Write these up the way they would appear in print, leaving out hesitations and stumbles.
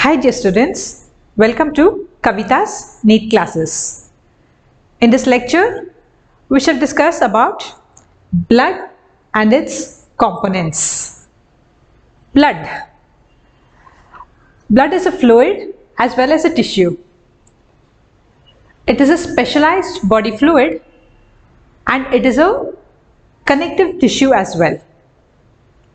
Hi dear students, welcome to Kavitha's NEET classes. In this lecture, we shall discuss about blood and its components. Blood. Blood is a fluid as well as a tissue. It is a specialized body fluid and it is a connective tissue as well.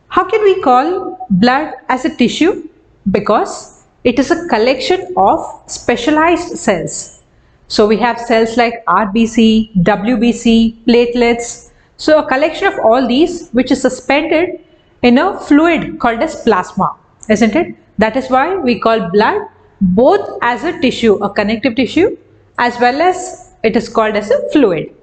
How can we call blood as a tissue? Because it is a collection of specialized cells. So we have cells like RBC, WBC, platelets. So a collection of all these which is suspended in a fluid called as plasma, isn't it? That is why we call blood both as a tissue, a connective tissue, as well as it is called as a fluid.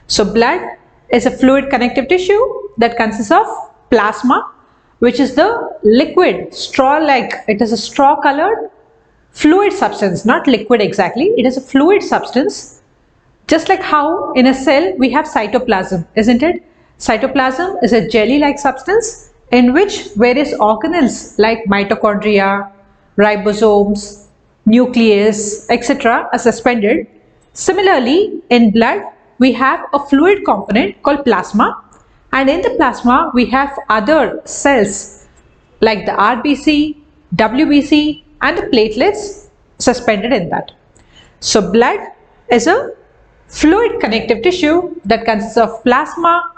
So blood is a fluid connective tissue that consists of plasma, which is the liquid straw-like, it is a straw colored fluid substance, not liquid exactly, it is a fluid substance. Just like how in a cell we have cytoplasm, isn't it? Cytoplasm is a jelly-like substance in which various organelles like mitochondria, ribosomes, nucleus, etc. are suspended. Similarly, in blood we have a fluid component called plasma, and in the plasma we have other cells like the RBC, WBC and the platelets suspended in that. So blood is a fluid connective tissue that consists of plasma,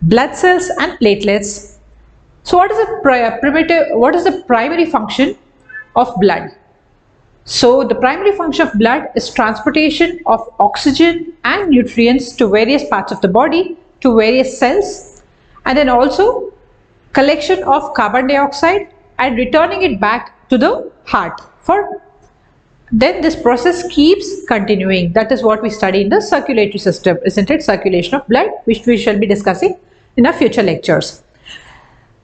blood cells and platelets. So what is the primary function of blood? So the primary function of blood is transportation of oxygen and nutrients to various parts of the body, to various cells, and then also collection of carbon dioxide and returning it back to the heart. Then this process keeps continuing. That is what we study in the circulatory system, isn't it? Circulation of blood, which we shall be discussing in our future lectures.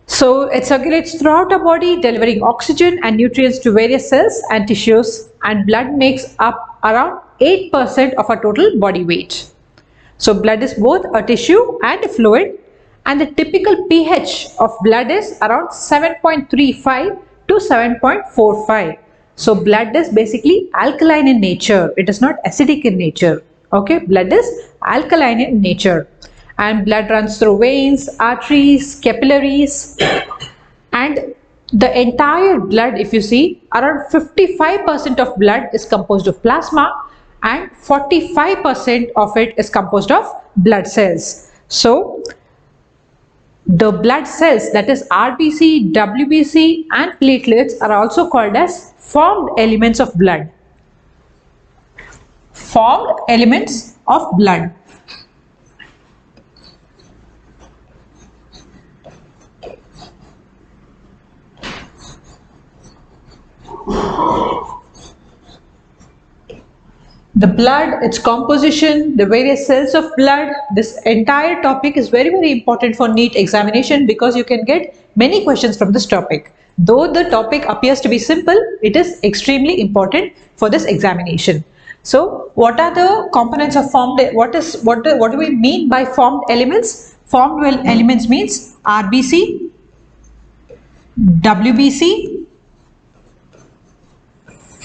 So it circulates throughout our body, delivering oxygen and nutrients to various cells and tissues, and blood makes up around 8% of our total body weight. So blood is both a tissue and a fluid, and the typical pH of blood is around 7.35 to 7.45. So blood is basically alkaline in nature. It is not acidic in nature. Okay, blood is alkaline in nature. And blood runs through veins, arteries, capillaries, and the entire blood, if you see, around 55% of blood is composed of plasma and 45% of it is composed of blood cells. So the blood cells, that is RBC, WBC and platelets, are also called as formed elements of blood. Formed elements of blood. The blood, its composition, the various cells of blood, this entire topic is very, very important for NEET examination because you can get many questions from this topic. Though the topic appears to be simple, it is extremely important for this examination. So what are the components of formed, what do we mean by formed elements? Formed elements means RBC, WBC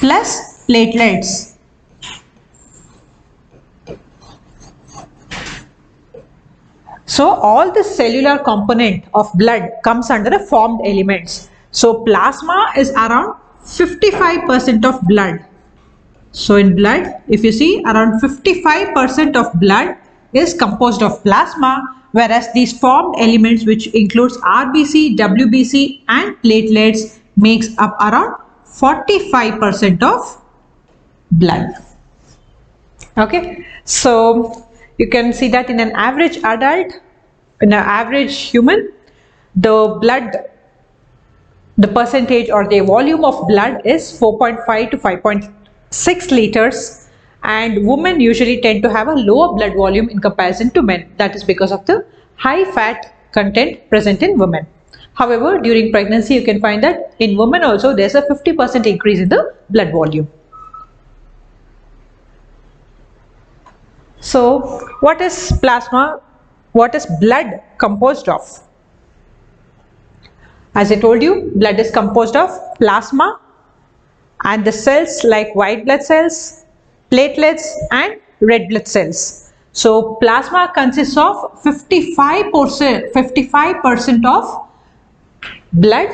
plus platelets. So all the cellular component of blood comes under the formed elements. So plasma is around 55% of blood. So in blood, if you see, around 55% of blood is composed of plasma, whereas these formed elements, which includes RBC, WBC and platelets, makes up around 45% of blood. Okay, so you can see that in an average adult, in an average human, the percentage or the volume of blood is 4.5 to 5.6 liters, and women usually tend to have a lower blood volume in comparison to men. That is because of the high fat content present in women. However, during pregnancy you can find that in women also there is a 50% increase in the blood volume. So what is plasma? What is blood composed of? As I told you, blood is composed of plasma, and the cells like white blood cells, platelets and red blood cells. So plasma consists of 55% of blood,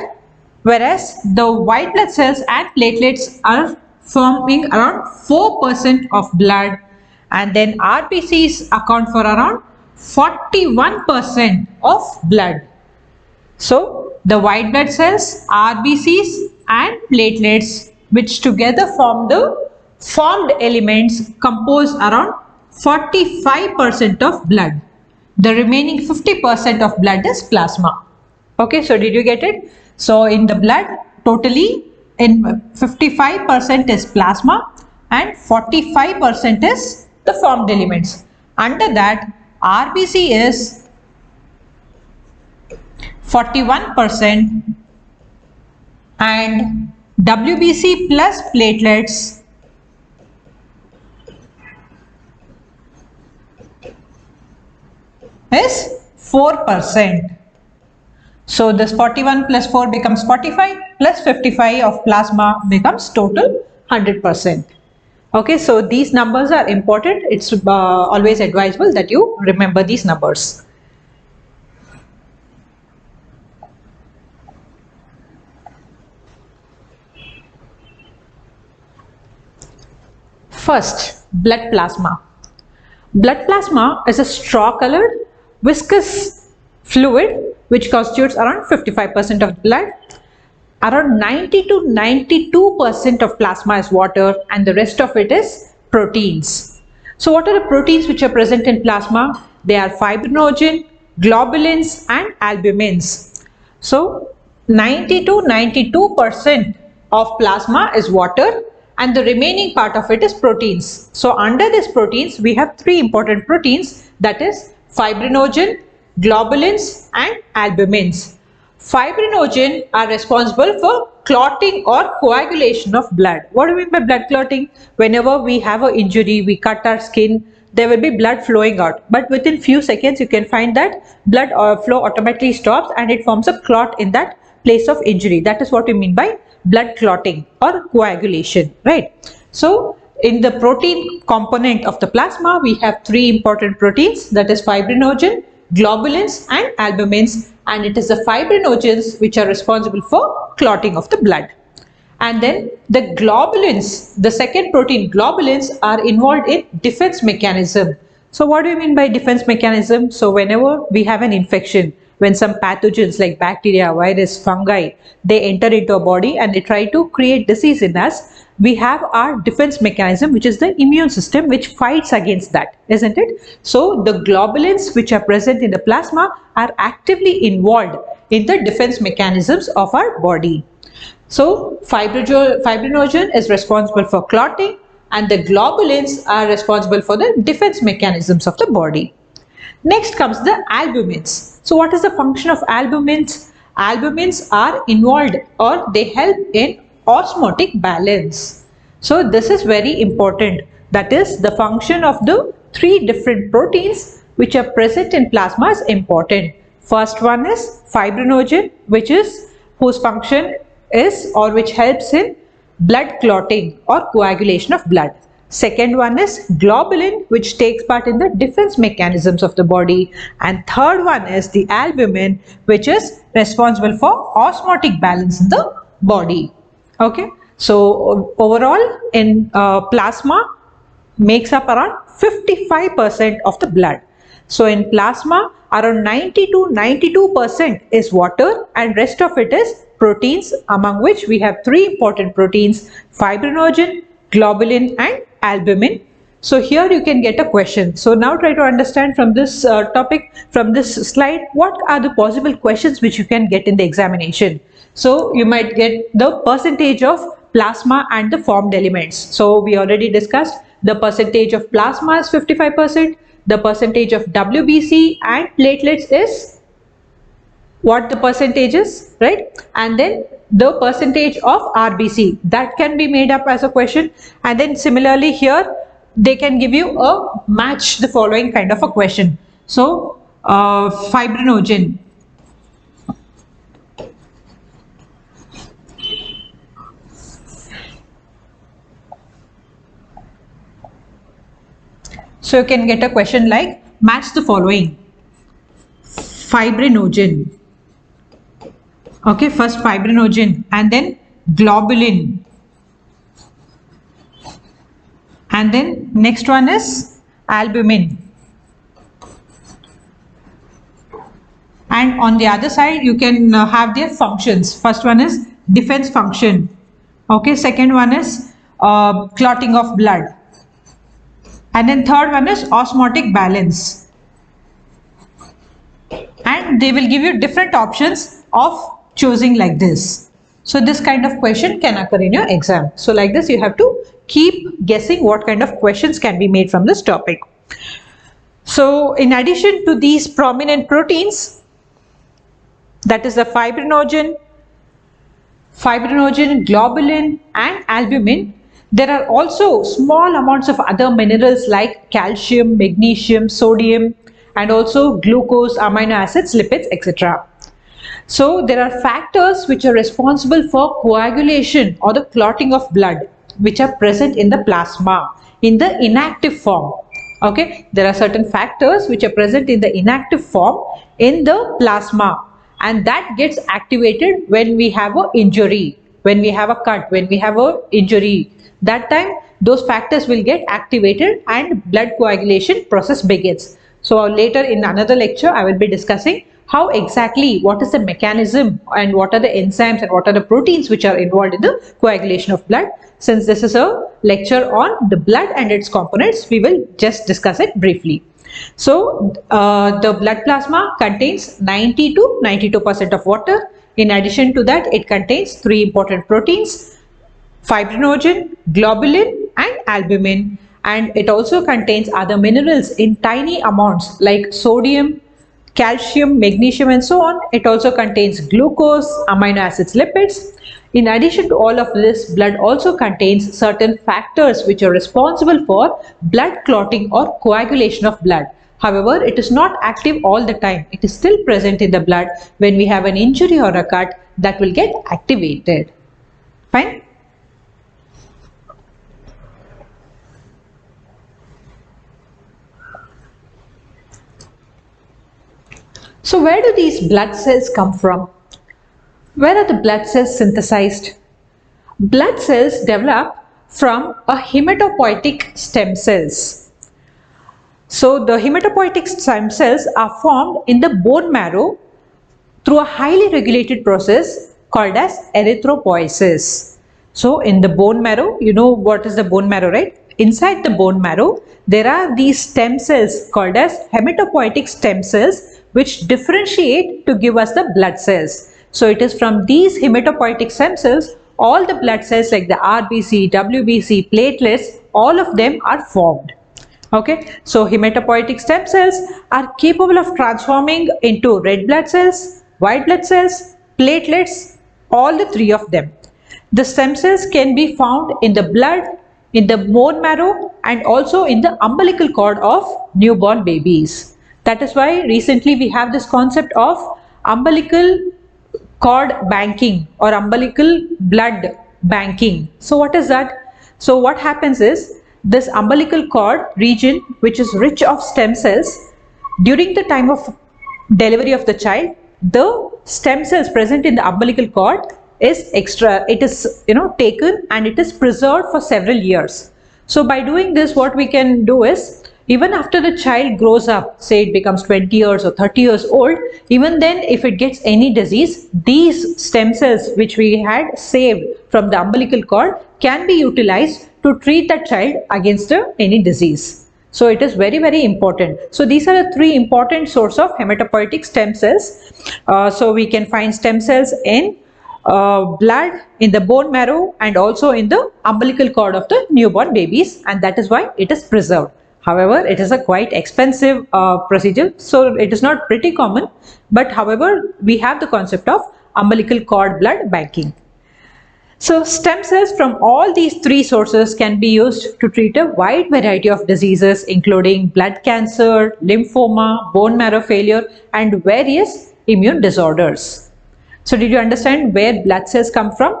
whereas the white blood cells and platelets are forming around 4% of blood, and then RBCs account for around 41% of blood. So the white blood cells, RBCs and platelets, which together form the formed elements, compose around 45% of blood. The remaining 50% of blood is plasma. Okay, so did you get it? So in the blood, totally in 55% is plasma and 45% is the formed elements. Under that, RBC is 41% and WBC plus platelets is 4%. So this 41 plus 4 becomes 45 plus 55 of plasma becomes total 100%. Okay, so these numbers are important. It's always advisable that you remember these numbers. First, blood plasma. Blood plasma is a straw-colored, viscous fluid which constitutes around 55% of blood. Around 90 to 92% of plasma is water and the rest of it is proteins. So what are the proteins which are present in plasma? They are fibrinogen, globulins and albumins. So 90 to 92% of plasma is water and the remaining part of it is proteins. So under these proteins we have three important proteins, that is fibrinogen, globulins and albumins. Fibrinogen are responsible for clotting or coagulation of blood. What do we mean by blood clotting? Whenever we have an injury, we cut our skin, there will be blood flowing out. But within few seconds, you can find that blood flow automatically stops and it forms a clot in that place of injury. That is what we mean by blood clotting or coagulation, right? So in the protein component of the plasma, we have three important proteins, that is fibrinogen, globulins and albumins, and it is the fibrinogens which are responsible for clotting of the blood. And then the globulins, the second protein globulins, are involved in defense mechanism. So what do you mean by defense mechanism? So whenever we have an infection, when some pathogens like bacteria, virus, fungi, they enter into our body and they try to create disease in us, we have our defense mechanism, which is the immune system, which fights against that, isn't it? So the globulins which are present in the plasma are actively involved in the defense mechanisms of our body. So fibrinogen is responsible for clotting and the globulins are responsible for the defense mechanisms of the body. Next comes the albumins. So what is the function of albumins? Albumins are involved or they help in osmotic balance. So this is very important. That is, the function of the three different proteins which are present in plasma is important. First one is fibrinogen, whose function is or which helps in blood clotting or coagulation of blood. Second one is globulin, which takes part in the defense mechanisms of the body. And third one is the albumin, which is responsible for osmotic balance in the body. Okay, so overall in plasma makes up around 55% of the blood. So in plasma around 90 to 92% is water and rest of it is proteins, among which we have three important proteins: fibrinogen, globulin and albumin. So here you can get a question. So now try to understand from this topic, from this slide, what are the possible questions which you can get in the examination. So you might get the percentage of plasma and the formed elements. So we already discussed the percentage of plasma is 55%, the percentage of WBC and platelets is what the percentage is, right? And then the percentage of RBC, that can be made up as a question. And then similarly here they can give you a match the following kind of a question. So fibrinogen, So you can get a question like, match the following. Fibrinogen. Okay, first fibrinogen and then globulin. And then next one is albumin. And on the other side, you can have their functions. First one is defense function. Okay, second one is clotting of blood. And then third one is osmotic balance. And they will give you different options of choosing like this. So this kind of question can occur in your exam. So like this, you have to keep guessing what kind of questions can be made from this topic. So in addition to these prominent proteins, that is the fibrinogen, globulin and albumin, there are also small amounts of other minerals like calcium, magnesium, sodium, and also glucose, amino acids, lipids, etc. So there are factors which are responsible for coagulation or the clotting of blood, which are present in the plasma in the inactive form. Okay, there are certain factors which are present in the inactive form in the plasma, and that gets activated when we have an injury, when we have a cut, when we have an injury. That time those factors will get activated and blood coagulation process begins. So later in another lecture I will be discussing how exactly, what is the mechanism and what are the enzymes and what are the proteins which are involved in the coagulation of blood. Since this is a lecture on the blood and its components, we will just discuss it briefly. So the blood plasma contains 90 to 92% of water. In addition to that, it contains three important proteins: fibrinogen, globulin and albumin, and it also contains other minerals in tiny amounts like sodium, calcium, magnesium and so on. It also contains glucose, amino acids, lipids. In addition to all of this, blood also contains certain factors which are responsible for blood clotting or coagulation of blood. However, it is not active all the time. It is still present in the blood. When we have an injury or a cut, that will get activated. Fine? So where do these blood cells come from? Where are the blood cells synthesized? Blood cells develop from a hematopoietic stem cells. So the hematopoietic stem cells are formed in the bone marrow through a highly regulated process called as erythropoiesis. So in the bone marrow, you know what is the bone marrow, right? Inside the bone marrow, there are these stem cells called as hematopoietic stem cells which differentiate to give us the blood cells. So it is from these hematopoietic stem cells, all the blood cells like the RBC, WBC, platelets, all of them are formed. Okay, so hematopoietic stem cells are capable of transforming into red blood cells, white blood cells, platelets, all the three of them. The stem cells can be found in the blood, in the bone marrow and also in the umbilical cord of newborn babies. That is why recently we have this concept of umbilical cord banking or umbilical blood banking. So what is that? So what happens is, this umbilical cord region, which is rich of stem cells, during the time of delivery of the child, the stem cells present in the umbilical cord is taken and it is preserved for several years. So by doing this, what we can do is, even after the child grows up, say it becomes 20 years or 30 years old, even then if it gets any disease, these stem cells which we had saved from the umbilical cord can be utilized to treat that child against any disease. So it is very, very important. So these are the three important sources of hematopoietic stem cells. So we can find stem cells in blood, in the bone marrow and also in the umbilical cord of the newborn babies, and that is why it is preserved. However, it is a quite expensive procedure, so it is not pretty common, but however, we have the concept of umbilical cord blood banking. So stem cells from all these three sources can be used to treat a wide variety of diseases, including blood cancer, lymphoma, bone marrow failure, and various immune disorders. So did you understand where blood cells come from?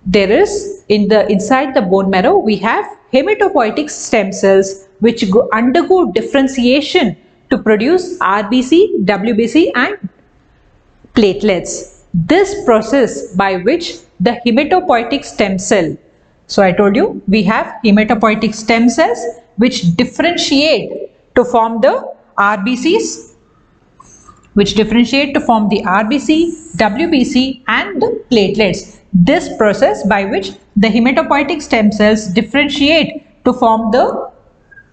There is, inside the bone marrow, we have hematopoietic stem cells which undergo differentiation to produce RBC, WBC and platelets. This process by which the hematopoietic stem cell, so I told you we have hematopoietic stem cells which differentiate to form the RBCs, WBC and the platelets. This process by which the hematopoietic stem cells differentiate to form the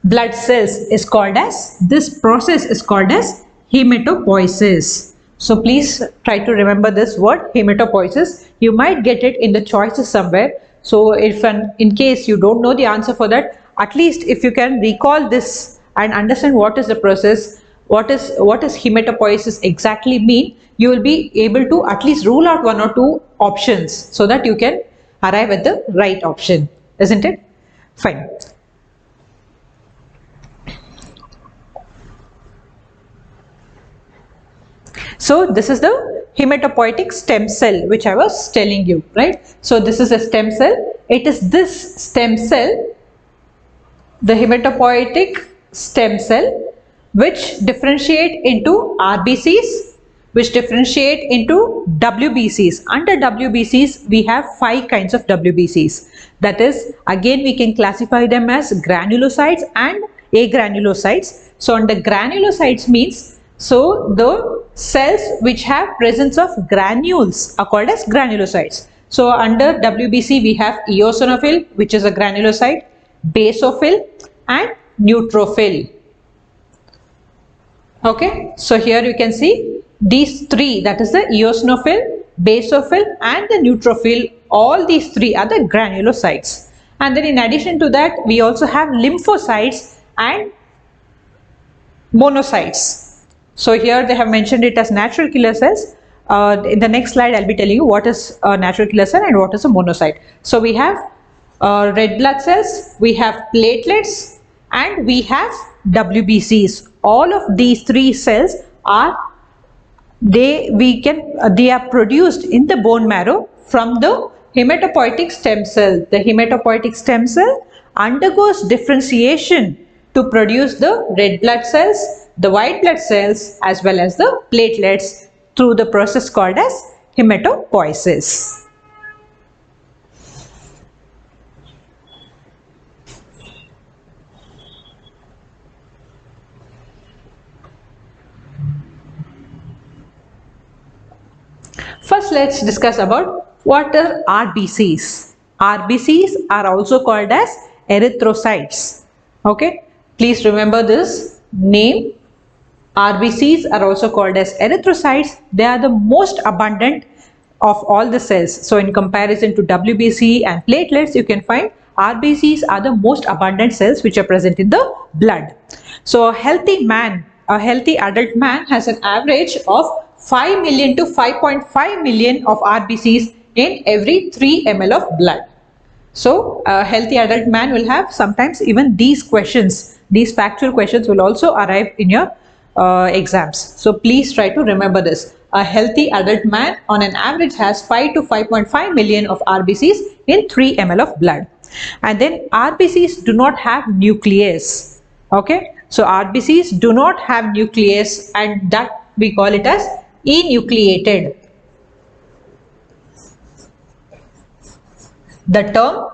blood cells is called as, this process is called as hematopoiesis. So please try to remember this word hematopoiesis. You might get it in the choices somewhere. So if in case you don't know the answer for that, at least if you can recall this and understand what is the process, what is hematopoiesis exactly mean, you will be able to at least rule out one or two options so that you can arrive at the right option, isn't it? Fine. So this is the hematopoietic stem cell which I was telling you, right? So this is a stem cell. It is this stem cell, the hematopoietic stem cell, which differentiate into RBCs, which differentiate into WBCs. Under WBCs, we have 5 kinds of WBCs. That is, again we can classify them as granulocytes and agranulocytes. So under granulocytes means, so the cells which have presence of granules are called as granulocytes. So under WBC we have eosinophil, which is a granulocyte, basophil and neutrophil. Okay, so here you can see these 3, that is the eosinophil, basophil and the neutrophil. All these 3 are the granulocytes. And then in addition to that, we also have lymphocytes and monocytes. So here they have mentioned it as natural killer cells. In the next slide, I'll be telling you what is a natural killer cell and what is a monocyte. So we have red blood cells, we have platelets and we have WBCs. All of these 3 cells are, they are produced in the bone marrow from the hematopoietic stem cell. The hematopoietic stem cell undergoes differentiation to produce the red blood cells, the white blood cells as well as the platelets through the process called as hematopoiesis. First, let's discuss about what are RBCs. RBCs are also called as erythrocytes. Okay, please remember this name. RBCs are also called as erythrocytes. They are the most abundant of all the cells. So in comparison to WBC and platelets, you can find RBCs are the most abundant cells which are present in the blood. So a healthy man, a healthy adult man has an average of 5 million to 5.5 million of RBCs in every 3 ml of blood. So a healthy adult man will have sometimes even these questions, these factual questions will also arrive in your exams. So please try to remember this. A healthy adult man on an average has 5 to 5.5 million of RBCs in 3 ml of blood. And then RBCs do not have nucleus. Okay, so RBCs do not have nucleus and that we call it as enucleated. The term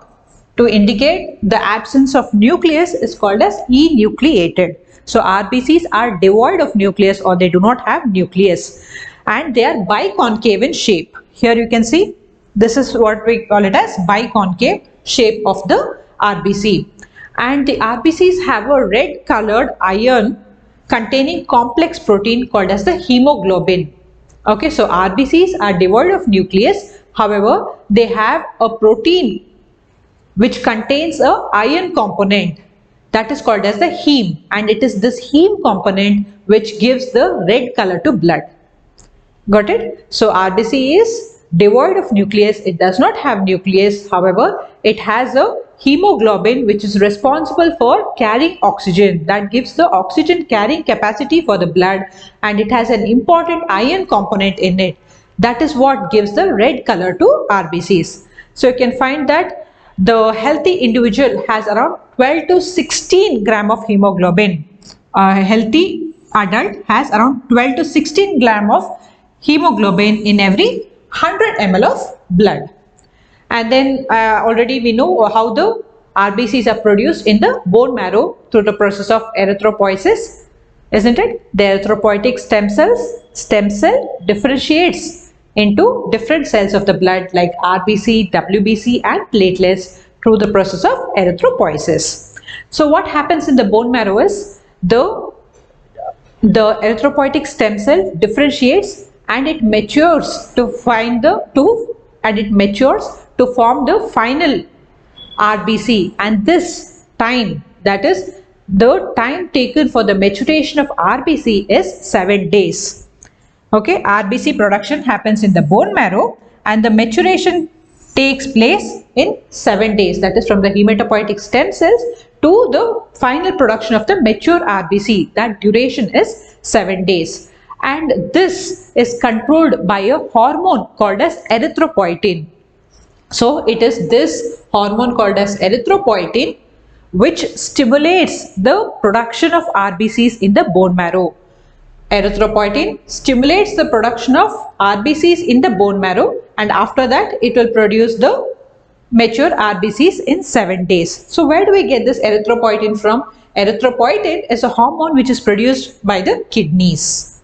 to indicate the absence of nucleus is called as enucleated. So RBCs are devoid of nucleus or they do not have nucleus and they are biconcave in shape. Here you can see this is what we call it as biconcave shape of the RBC. And the RBCs have a red colored iron containing complex protein called as the hemoglobin. Okay, so RBCs are devoid of nucleus. However, they have a protein which contains a iron component that is called as the heme, and it is this heme component which gives the red color to blood. Got it? So RBC is devoid of nucleus. It does not have nucleus. However, it has a hemoglobin which is responsible for carrying oxygen, that gives the oxygen carrying capacity for the blood, and it has an important iron component in it. That is what gives the red color to RBCs. So you can find that the healthy individual has around 12 to 16 gram of hemoglobin. A healthy adult has around 12 to 16 gram of hemoglobin in every 100 ml of blood. And then already we know how the RBCs are produced in the bone marrow through the process of erythropoiesis, isn't it? The erythropoietic stem cell differentiates into different cells of the blood like RBC, WBC and platelets through the process of erythropoiesis. So what happens in the bone marrow is the erythropoietic stem cell differentiates and it matures to form the final RBC, and this time, that is the time taken for the maturation of RBC, is 7 days. Okay, RBC production happens in the bone marrow and the maturation takes place in 7 days, that is from the hematopoietic stem cells to the final production of the mature RBC. That duration is 7 days, and this is controlled by a hormone called as erythropoietin. So it is this hormone called as erythropoietin which stimulates the production of RBCs in the bone marrow. Erythropoietin stimulates the production of RBCs in the bone marrow, and after that it will produce the mature RBCs in 7 days. So where do we get this erythropoietin from? Erythropoietin is a hormone which is produced by the kidneys.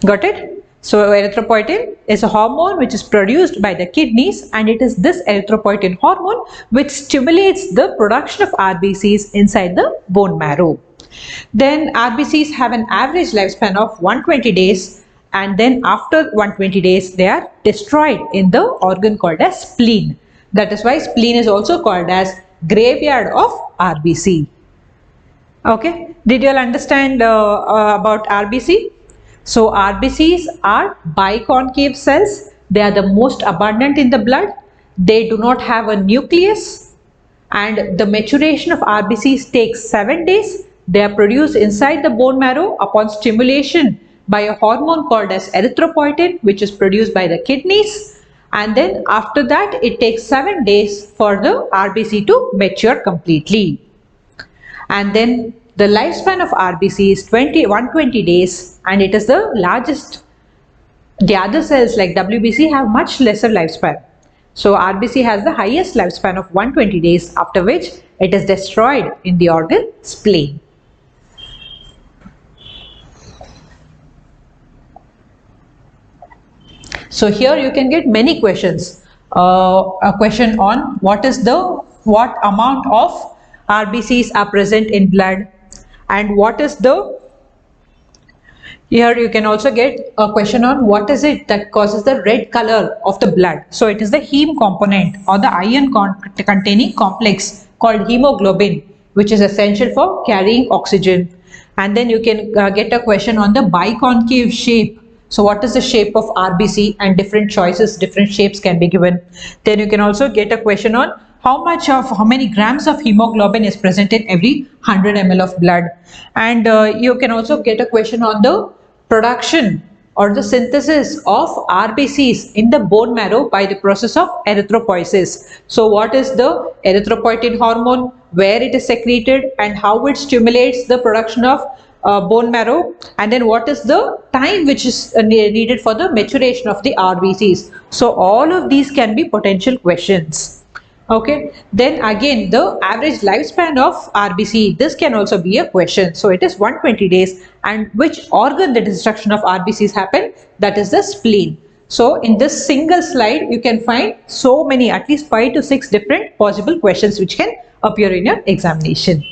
Got it? So erythropoietin is a hormone which is produced by the kidneys, and it is this erythropoietin hormone which stimulates the production of RBCs inside the bone marrow. Then RBCs have an average lifespan of 120 days, and then after 120 days they are destroyed in the organ called as spleen. That is why spleen is also called as graveyard of RBC. Okay, did you all understand about RBC? So RBCs are biconcave cells. They are the most abundant in the blood. They do not have a nucleus, and the maturation of RBCs takes 7 days. They are produced inside the bone marrow upon stimulation by a hormone called as erythropoietin, which is produced by the kidneys, and then after that it takes 7 days for the RBC to mature completely. And then the lifespan of RBC is 120 days, and it is the largest. The other cells like WBC have much lesser lifespan. So RBC has the highest lifespan of 120 days, after which it is destroyed in the organ spleen. So here you can get many questions. A question on what amount of RBCs are present in blood, and what is the, here you can also get a question on what is it that causes the red color of the blood. So it is the heme component or the iron containing complex called hemoglobin, which is essential for carrying oxygen. And then you can get a question on the biconcave shape. So what is the shape of RBC, and different choices, different shapes can be given. Then you can also get a question on how many grams of hemoglobin is present in every 100 ml of blood. And you can also get a question on the production or the synthesis of RBCs in the bone marrow by the process of erythropoiesis. So what is the erythropoietin hormone, where it is secreted, and how it stimulates the production of bone marrow, and then what is the time which is needed for the maturation of the RBCs. So all of these can be potential questions. Okay, then again the average lifespan of RBC, this can also be a question. So it is 120 days, and which organ the destruction of RBCs happen, that is the spleen. So in this single slide you can find so many, at least 5 to 6 different possible questions which can appear in your examination.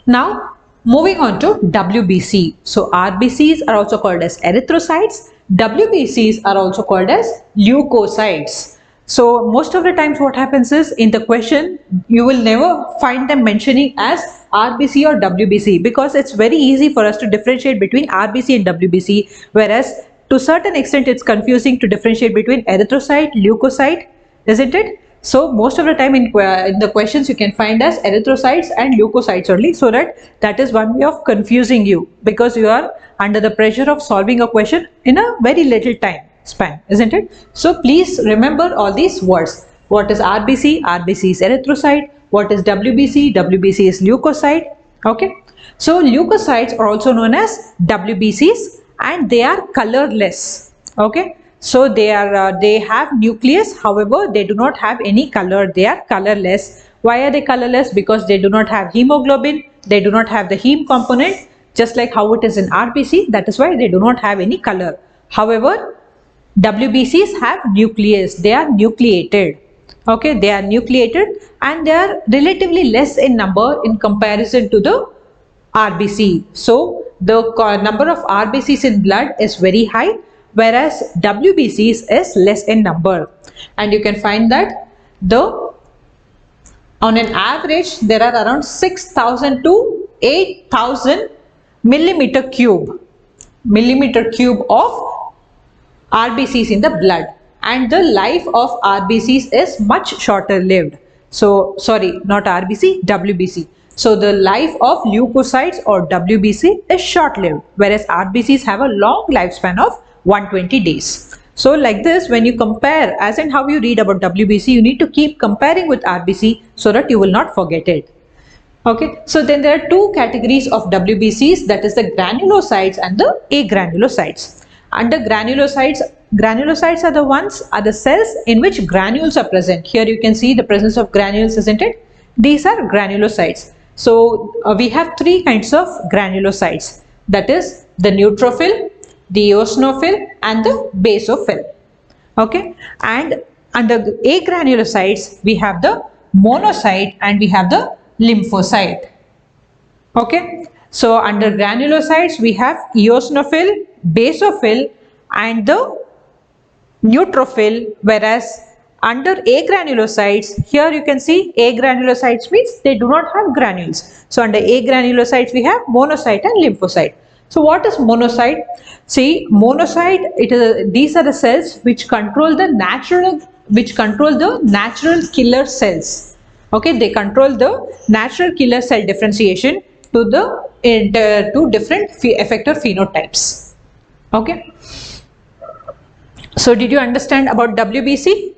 Now moving on to WBC. So RBCs are also called as erythrocytes. WBCs are also called as leukocytes. So most of the times what happens is, in the question you will never find them mentioning as RBC or WBC, because it's very easy for us to differentiate between RBC and WBC, whereas to a certain extent it's confusing to differentiate between erythrocyte, leukocyte, isn't it? So most of the time in the questions you can find as erythrocytes and leukocytes only, so that is one way of confusing you, because you are under the pressure of solving a question in a very little time span, isn't it? So please remember all these words. What is RBC? RBC is erythrocyte. What is WBC? WBC is leukocyte. Okay. So leukocytes are also known as WBCs, and they are colorless. Okay. So they have nucleus, however they do not have any color. They are colorless. Why are they colorless? Because they do not have hemoglobin. They do not have the heme component, just like how it is in RBC. That is why they do not have any color. However, WBCs have nucleus. They are nucleated. Okay, they are nucleated and they are relatively less in number in comparison to the RBC. So the number of RBCs in blood is very high, whereas WBCs is less in number. And you can find that on an average there are around 6,000 to 8,000 millimeter cube of RBCs in the blood, and the life of RBCs is much shorter lived. So sorry, not RBC, WBC. So the life of leukocytes or WBC is short lived, whereas RBCs have a long lifespan of 120 days. So like this, when you compare, as in how you read about WBC, you need to keep comparing with RBC so that you will not forget it. Okay, so then there are two categories of WBCs, that is the granulocytes and the agranulocytes. Under granulocytes are the cells in which granules are present. Here you can see the presence of granules, isn't it? These are granulocytes. So we have three kinds of granulocytes, that is the neutrophil, the eosinophil and the basophil. Okay, and under the agranulocytes we have the monocyte and we have the lymphocyte. Okay, so under granulocytes we have eosinophil, basophil and the neutrophil, whereas under agranulocytes, here you can see agranulocytes means they do not have granules. So under agranulocytes we have monocyte and lymphocyte. So what is monocyte? See, monocyte, these are the cells which control the natural killer cells. Okay, they control the natural killer cell differentiation to different effector phenotypes. Okay. So did you understand about WBC?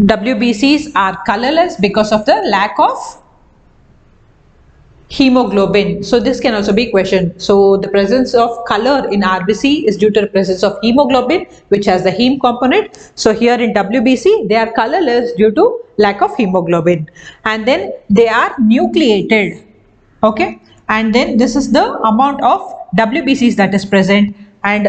WBCs are colorless because of the lack of hemoglobin. So this can also be questioned. So the presence of color in RBC is due to the presence of hemoglobin, which has the heme component. So here in WBC they are colorless due to lack of hemoglobin, and then they are nucleated. Okay, and then this is the amount of WBCs that is present. And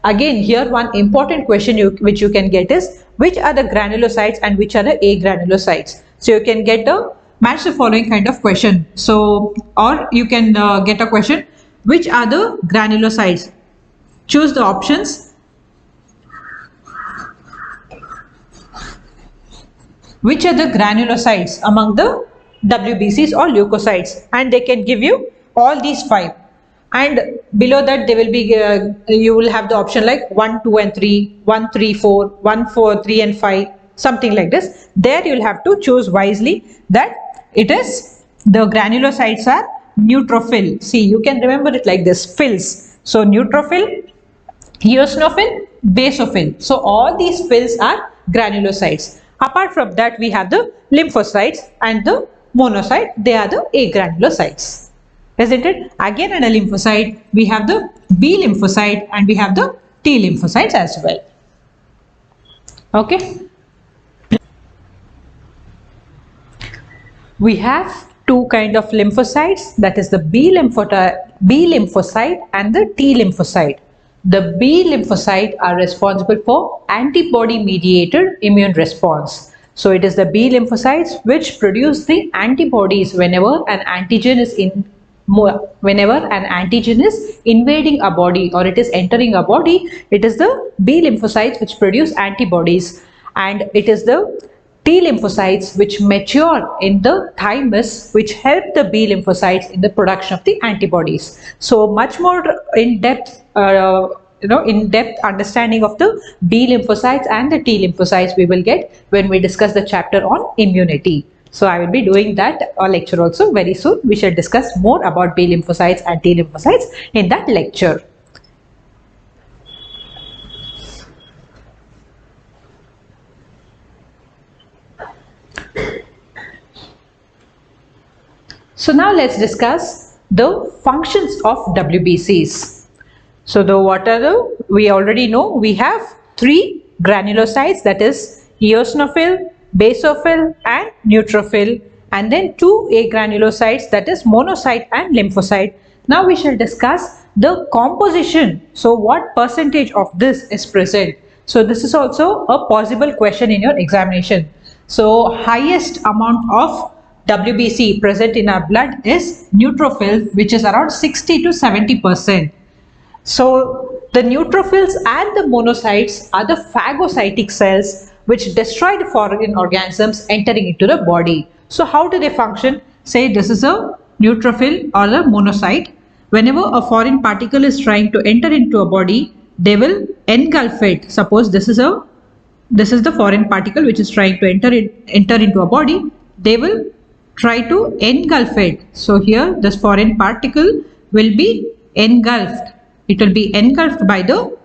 again here one important question which you can get is, which are the granulocytes and which are the agranulocytes? So you can get a match the following kind of question. So, or you can get a question, which are the granulocytes? Choose the options. Which are the granulocytes among the WBCs or leukocytes? And they can give you all these five. And below that they will be, you will have the option like 1, 2 and 3, 1, 3, 4, 1, 4, 3 and 5, something like this. There you will have to choose wisely that it is the granulocytes are neutrophil. See, you can remember it like this, phils. So neutrophil, eosinophil, basophil. So all these phils are granulocytes. Apart from that we have the lymphocytes and the monocyte, they are the agranulocytes. Isn't it? Again in a lymphocyte we have the B lymphocyte and we have the T lymphocytes as well. Okay. We have two kind of lymphocytes, that is the B lymphocyte and the T lymphocyte. The B lymphocyte are responsible for antibody mediated immune response. So it is the B lymphocytes which produce the antibodies whenever an antigen is invading a body or it is entering a body. It is the B lymphocytes which produce antibodies, and it is the T lymphocytes which mature in the thymus which help the B lymphocytes in the production of the antibodies. So much more in depth in-depth understanding of the B lymphocytes and the T lymphocytes we will get when we discuss the chapter on immunity. So I will be doing that lecture also very soon. We shall discuss more about B lymphocytes and T lymphocytes in that lecture. So now let's discuss the functions of WBCs. So we already know we have three granulocytes, that is eosinophil, basophil and neutrophil, and then two agranulocytes, that is monocyte and lymphocyte. Now we shall discuss the composition. So what percentage of this is present? So this is also a possible question in your examination. So highest amount of WBC present in our blood is neutrophil, which is around 60 to 70%. So the neutrophils and the monocytes are the phagocytic cells which destroy the foreign organisms entering into the body. So how do they function? Say this is a neutrophil or a monocyte. Whenever a foreign particle is trying to enter into a body, they will engulf it. Suppose this is the foreign particle which is trying to enter into a body. They will try to engulf it. So here this foreign particle will be engulfed. It will be engulfed by the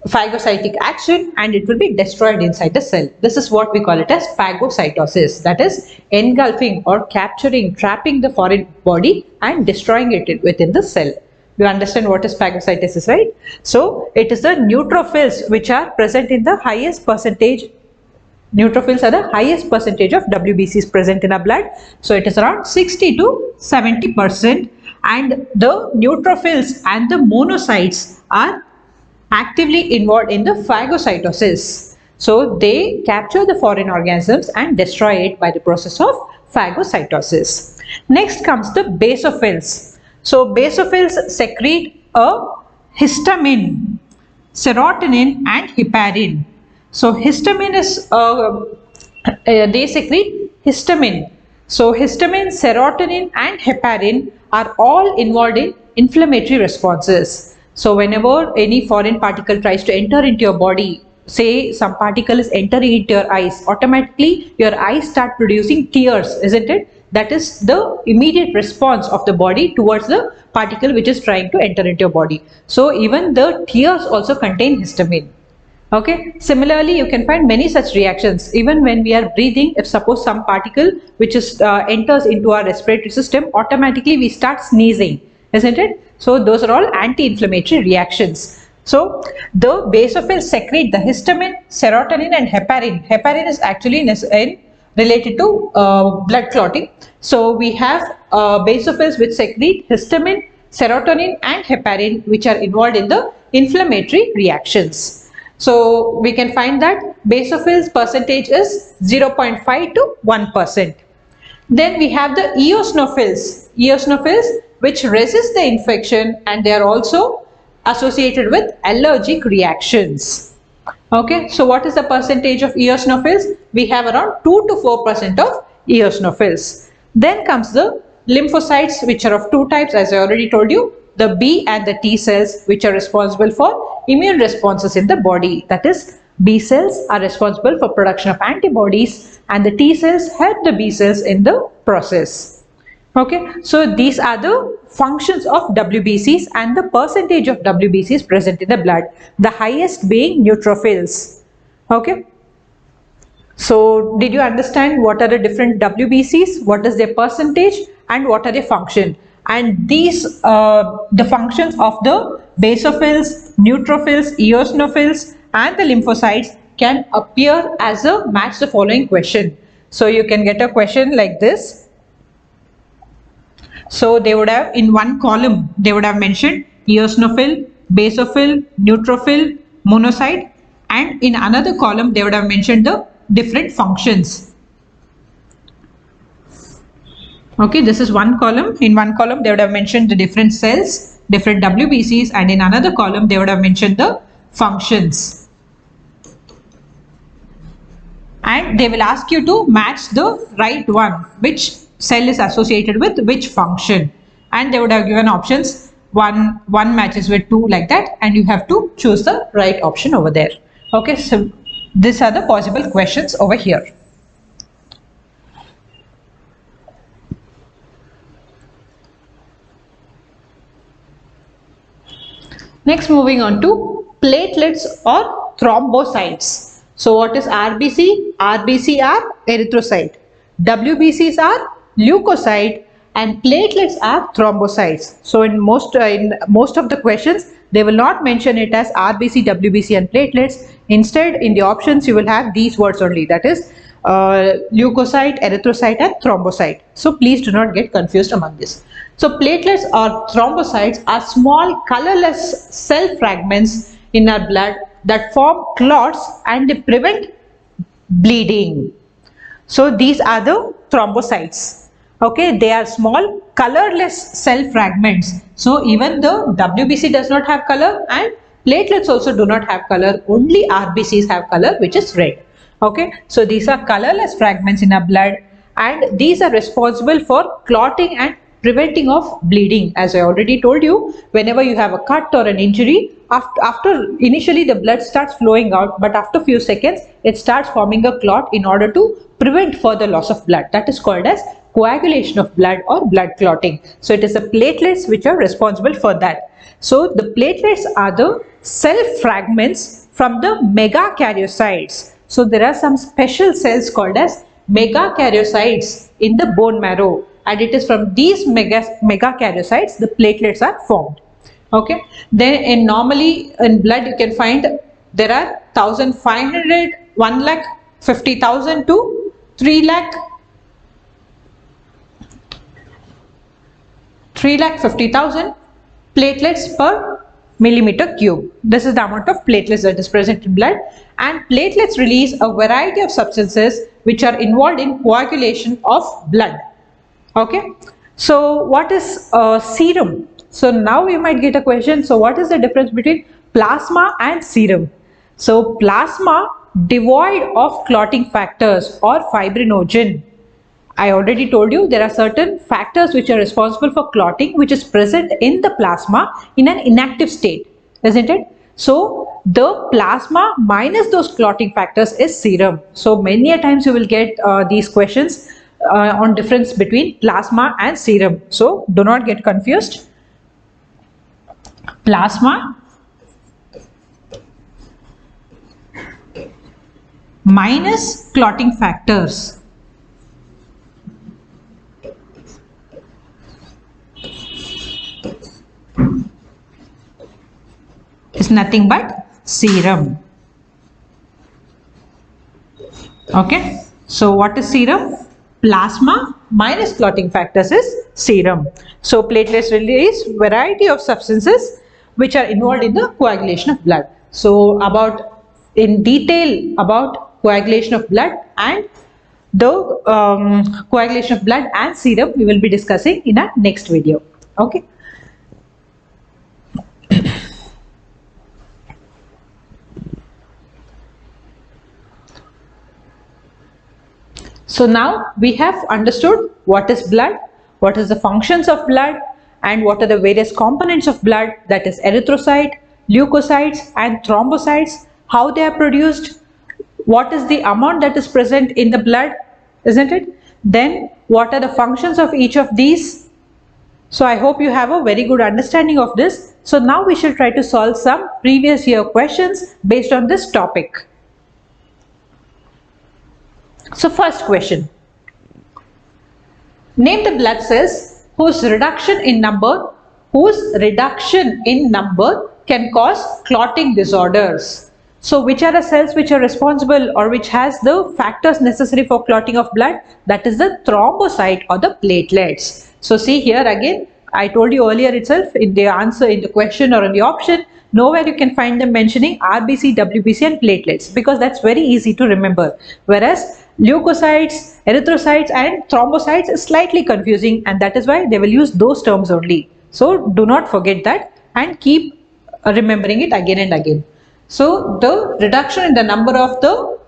phagocytic action and it will be destroyed inside the cell. This is what we call it as phagocytosis, that is engulfing or capturing, trapping the foreign body and destroying it within the cell. You understand what is phagocytosis, right? So it is the neutrophils which are present in the highest percentage. Neutrophils are the highest percentage of WBCs present in our blood. So it is around 60 to 70%, and the neutrophils and the monocytes are actively involved in the phagocytosis. So they capture the foreign organisms and destroy it by the process of phagocytosis. Next comes the basophils. So basophils secrete a histamine, serotonin and heparin. So histamine is, they secrete histamine. So histamine, serotonin and heparin are all involved in inflammatory responses. So whenever any foreign particle tries to enter into your body, say some particle is entering into your eyes, automatically your eyes start producing tears, isn't it? That is the immediate response of the body towards the particle which is trying to enter into your body. So even the tears also contain histamine. Okay. Similarly, you can find many such reactions. Even when we are breathing, if suppose some particle which is enters into our respiratory system, automatically we start sneezing, isn't it? So those are all anti-inflammatory reactions. So the basophils secrete the histamine, serotonin and heparin. Heparin is actually related to blood clotting. So we have basophils which secrete histamine, serotonin and heparin, which are involved in the inflammatory reactions. So we can find that basophils percentage is 0.5 to 1%. Then we have the eosinophils which resist the infection and they are also associated with allergic reactions. Okay, so what is the percentage of eosinophils? We have around 2 to 4% of eosinophils. Then comes the lymphocytes, which are of two types, as I already told you. The B and the T cells, which are responsible for immune responses in the body. That is, B cells are responsible for production of antibodies and the T cells help the B cells in the process. Okay, so these are the functions of WBCs and the percentage of WBCs present in the blood. The highest being neutrophils. Okay. So did you understand what are the different WBCs, what is their percentage and what are their function? And these, the functions of the basophils, neutrophils, eosinophils and the lymphocytes can appear as a match the following question. So you can get a question like this. So they would have in one column, they would have mentioned eosinophil, basophil, neutrophil, monocyte, and in another column they would have mentioned the different functions. Okay, this is one column. In one column they would have mentioned the different cells, different WBCs, and in another column they would have mentioned the functions. And they will ask you to match the right one, which cell is associated with which function. And they would have given options one matches with 2, like that, and you have to choose the right option over there. Okay, so these are the possible questions over here. Next, moving on to platelets or thrombocytes. So what is RBC? RBC are erythrocyte. WBCs are leukocyte, and platelets are thrombocytes. So in most of the questions, they will not mention it as RBC, WBC and platelets. Instead, in the options, you will have these words only, that is leukocyte, erythrocyte and thrombocyte. So please do not get confused among this. So platelets or thrombocytes are small colorless cell fragments in our blood that form clots and they prevent bleeding. So these are the thrombocytes. Okay, they are small colorless cell fragments. So even though WBC does not have color and platelets also do not have color, only RBCs have color, which is red. Okay, so these are colorless fragments in our blood, and these are responsible for clotting and preventing of bleeding. As I already told you, whenever you have a cut or an injury, after initially the blood starts flowing out, but after few seconds it starts forming a clot in order to prevent further loss of blood. That is called as coagulation of blood or blood clotting. So it is the platelets which are responsible for that. So the platelets are the cell fragments from the megakaryocytes. So there are some special cells called as megakaryocytes in the bone marrow, and it is from these megakaryocytes the platelets are formed. Okay, then normally in blood you can find there are 1,500, 1,50,000 to 3,50,000 platelets per millimeter cube. This is the amount of platelets that is present in blood, and platelets release a variety of substances which are involved in coagulation of blood. Okay, so what is serum? So now you might get a question, so what is the difference between plasma and serum? So plasma devoid of clotting factors or fibrinogen. I already told you there are certain factors which are responsible for clotting which is present in the plasma in an inactive state, isn't it? So the plasma minus those clotting factors is serum. So many a times you will get these questions on difference between plasma and serum. So do not get confused. Plasma minus clotting factors is nothing but serum. Okay, so what is serum? Plasma minus clotting factors is serum. So platelets release variety of substances which are involved in the coagulation of blood. So in detail about coagulation of blood and the coagulation of blood and serum we will be discussing in our next video. Okay. So now we have understood what is blood, what is the functions of blood, and what are the various components of blood, that is erythrocyte, leukocytes and thrombocytes, how they are produced, what is the amount that is present in the blood, isn't it? Then what are the functions of each of these? So I hope you have a very good understanding of this. So now we shall try to solve some previous year questions based on this topic. So first question, name the blood cells whose reduction in number can cause clotting disorders. So which are the cells which are responsible or which has the factors necessary for clotting of blood? That is the thrombocyte or the platelets. So see here again, I told you earlier itself in the answer in the question or in the option, nowhere you can find them mentioning RBC, WBC and platelets, because that's very easy to remember. Whereas leukocytes, erythrocytes and thrombocytes is slightly confusing, and that is why they will use those terms only. So do not forget that and keep remembering it again and again. So the reduction in the number of the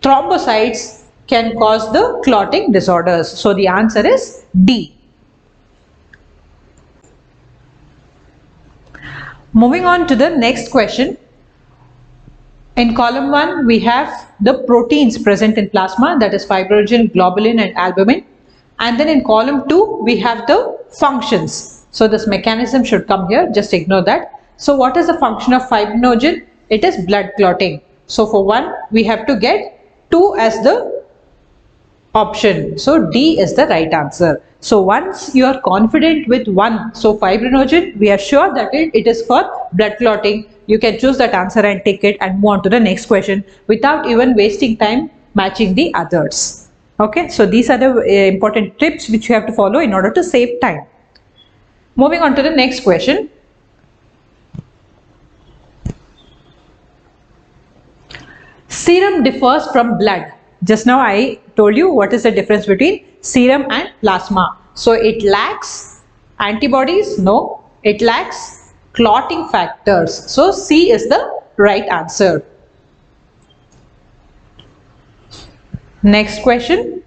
thrombocytes can cause the clotting disorders. So the answer is D. Moving on to the next question. In column 1, we have the proteins present in plasma, that is fibrinogen, globulin and albumin. And then in column 2, we have the functions. So this mechanism should come here, just ignore that. So what is the function of fibrinogen? It is blood clotting. So for 1, we have to get 2 as the option. So D is the right answer. So once you are confident with 1, so fibrinogen, we are sure that it is for blood clotting. You can choose that answer and take it and move on to the next question without even wasting time matching the others. Okay, so these are the important tips which you have to follow in order to save time. Moving on to the next question. Serum differs from blood. Just now I told you what is the difference between serum and plasma. So it lacks antibodies? No. It lacks clotting factors. So C is the right answer. Next question.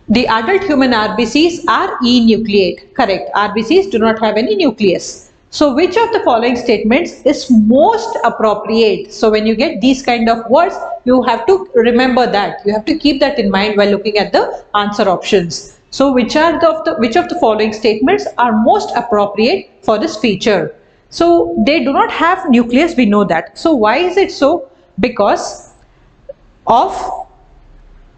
The adult human RBCs are enucleate. Correct. RBCs do not have any nucleus. So which of the following statements is most appropriate? So when you get these kind of words, you have to remember that. You have to keep that in mind while looking at the answer options. So which of the following statements are most appropriate for this feature? So they do not have nucleus, we know that. So why is it so? Because of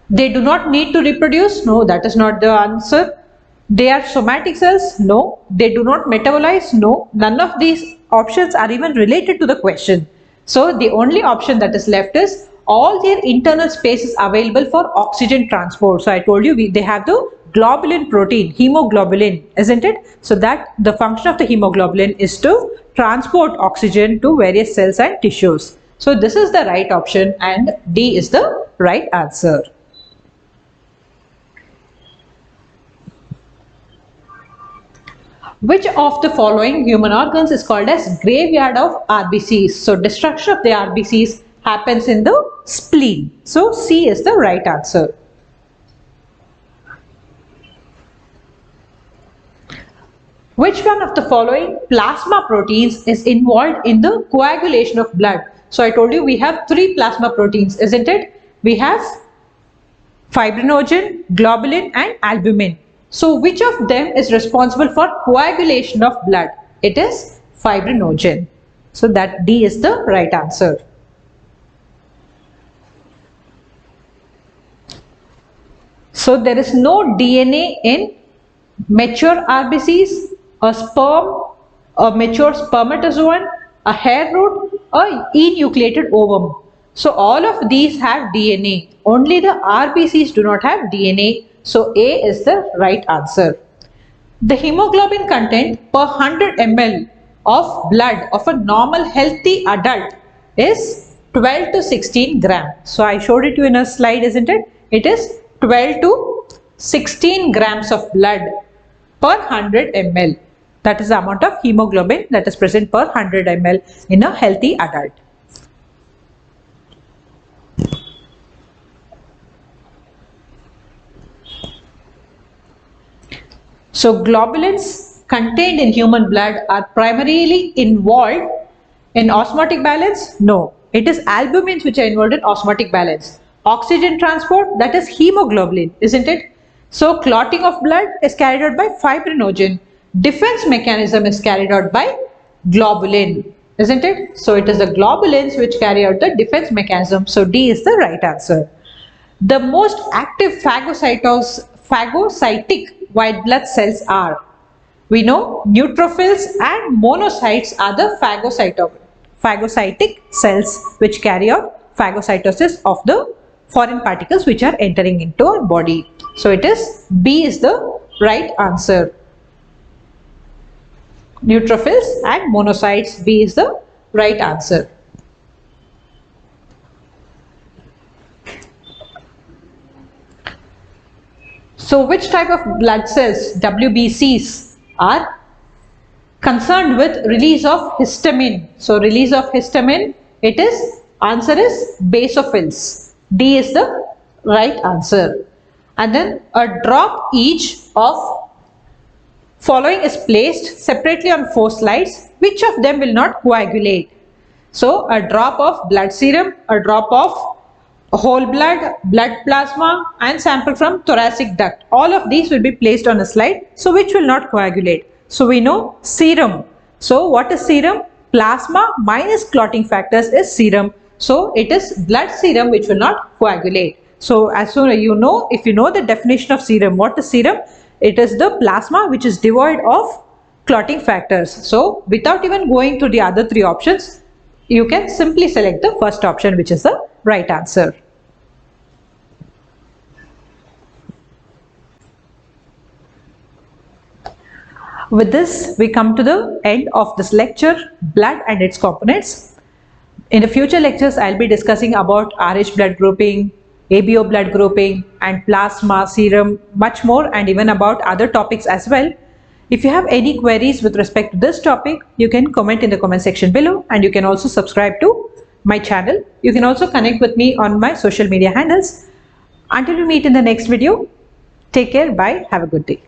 they do not need to reproduce? No, that is not the answer. They are somatic cells? No. They do not metabolize? No. None of these options are even related to the question. So the only option that is left is all their internal space is available for oxygen transport. So I told you they have the globulin protein, hemoglobin, isn't it? So that the function of the hemoglobin is to transport oxygen to various cells and tissues. So this is the right option and D is the right answer. Which of the following human organs is called as graveyard of RBCs? So destruction of the RBCs happens in the spleen. So C is the right answer. Which one of the following plasma proteins is involved in the coagulation of blood? So I told you we have 3 plasma proteins, isn't it? We have fibrinogen, globulin and albumin. So which of them is responsible for coagulation of blood? It is fibrinogen. So that D is the right answer. So there is no DNA in mature RBCs, a sperm, a mature spermatozoan, a hair root, a enucleated ovum. So all of these have DNA. Only the RBCs do not have DNA. So A is the right answer. The hemoglobin content per 100 ml of blood of a normal healthy adult is 12 to 16 gram. So I showed it to you in a slide, isn't it? It is 12 to 16 grams of blood per 100 ml. That is the amount of hemoglobin that is present per 100 ml in a healthy adult. So globulins contained in human blood are primarily involved in osmotic balance? No. It is albumins which are involved in osmotic balance. Oxygen transport, that is hemoglobin, isn't it? So clotting of blood is carried out by fibrinogen. Defense mechanism is carried out by globulin, isn't it? So it is the globulins which carry out the defense mechanism. So D is the right answer. The most active phagocytic white blood cells are, we know, neutrophils and monocytes are the phagocytic cells which carry out phagocytosis of the foreign particles which are entering into our body. So it is B is the right answer. Neutrophils and monocytes, B is the right answer. So which type of blood cells, WBCs, are concerned with release of histamine? So release of histamine, it is, answer is basophils. D is the right answer. And then a drop each of following is placed separately on 4 slides. which of them will not coagulate? So a drop of blood serum, a drop of whole blood, blood plasma and sample from thoracic duct. All of these will be placed on a slide. So which will not coagulate? So we know serum. So what is serum? Plasma minus clotting factors is serum. So it is blood serum which will not coagulate. So as soon as if you know the definition of serum, what is serum? It is the plasma which is devoid of clotting factors. So without even going to the other three options, you can simply select the first option, which is the right answer. With this, we come to the end of this lecture, blood and its components. In the future lectures, I'll be discussing about RH blood grouping, ABO blood grouping and plasma, serum, much more, and even about other topics as well. If you have any queries with respect to this topic, you can comment in the comment section below, and you can also subscribe to my channel. You can also connect with me on my social media handles. Until we meet in the next video, take care, bye, have a good day.